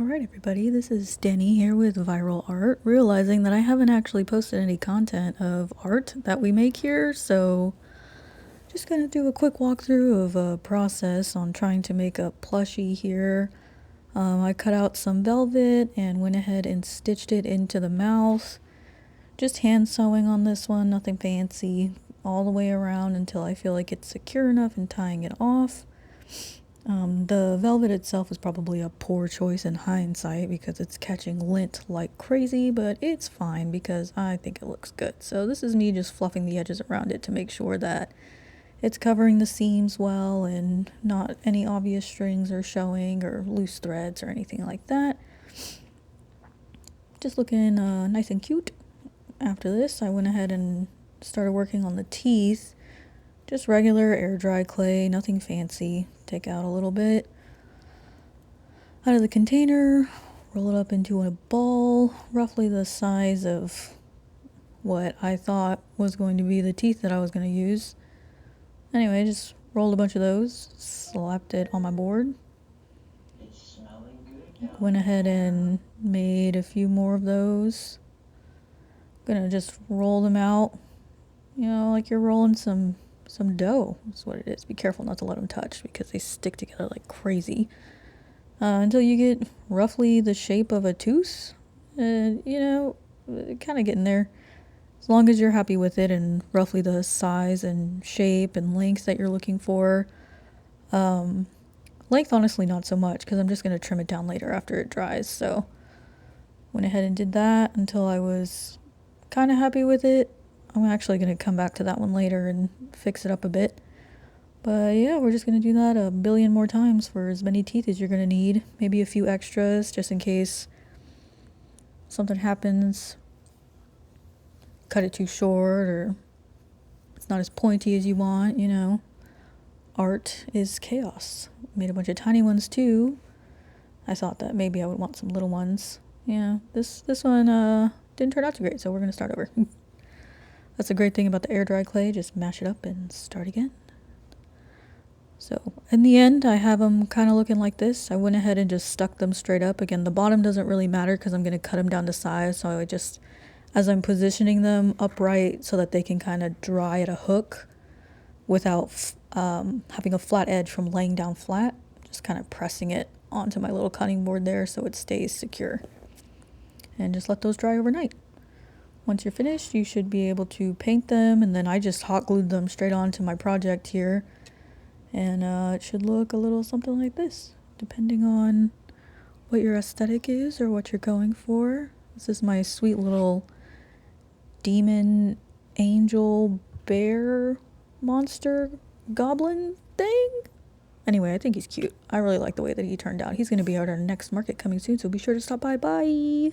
Alright everybody, this is Danny here with Viral Art, realizing that I haven't actually posted any content of art that we make here, so just gonna do a quick walkthrough of a process on trying to make a plushie here. I cut out some velvet and went ahead and stitched it into the mouth. Just hand sewing on this one, nothing fancy, all the way around until I feel like it's secure enough and tying it off. The velvet itself is probably a poor choice in hindsight because it's catching lint like crazy, but it's fine because I think it looks good. So this is me just fluffing the edges around it to make sure that it's covering the seams well and not any obvious strings are showing or loose threads or anything like that. Just looking nice and cute. After this, I went ahead and started working on the teeth. Just regular air dry clay, nothing fancy. Take out a little bit out of the container, roll it up into a ball, roughly the size of what I thought was going to be the teeth that I was going to use. Anyway, just rolled a bunch of those, slapped it on my board. Went ahead and made a few more of those. Gonna just roll them out, like you're rolling some dough. That's what it is. Be careful not to let them touch because they stick together like crazy. Until you get roughly the shape of a tooth. Kind of getting there. As long as you're happy with it and roughly the size and shape and length that you're looking for. Length, honestly, not so much because I'm just going to trim it down later after it dries. So went ahead and did that until I was kind of happy with it. I'm actually going to come back to that one later and fix it up a bit. But yeah, we're just going to do that a billion more times for as many teeth as you're going to need. Maybe a few extras just in case something happens. Cut it too short or it's not as pointy as you want, Art is chaos. Made a bunch of tiny ones too. I thought that maybe I would want some little ones. Yeah, this one didn't turn out too great, so we're going to start over. That's a great thing about the air dry clay, just mash it up and start again. So in the end, I have them kind of looking like this. I went ahead and just stuck them straight up. Again, the bottom doesn't really matter because I'm going to cut them down to size. So I just, as I'm positioning them upright so that they can kind of dry at a hook without having a flat edge from laying down flat, just kind of pressing it onto my little cutting board there so it stays secure. And just let those dry overnight. Once you're finished, you should be able to paint them, and then I just hot glued them straight onto my project here. And it should look a little something like this, depending on what your aesthetic is or what you're going for. This is my sweet little demon, angel, bear, monster, goblin thing. Anyway, I think he's cute. I really like the way that he turned out. He's going to be at our next market coming soon, so be sure to stop by. Bye!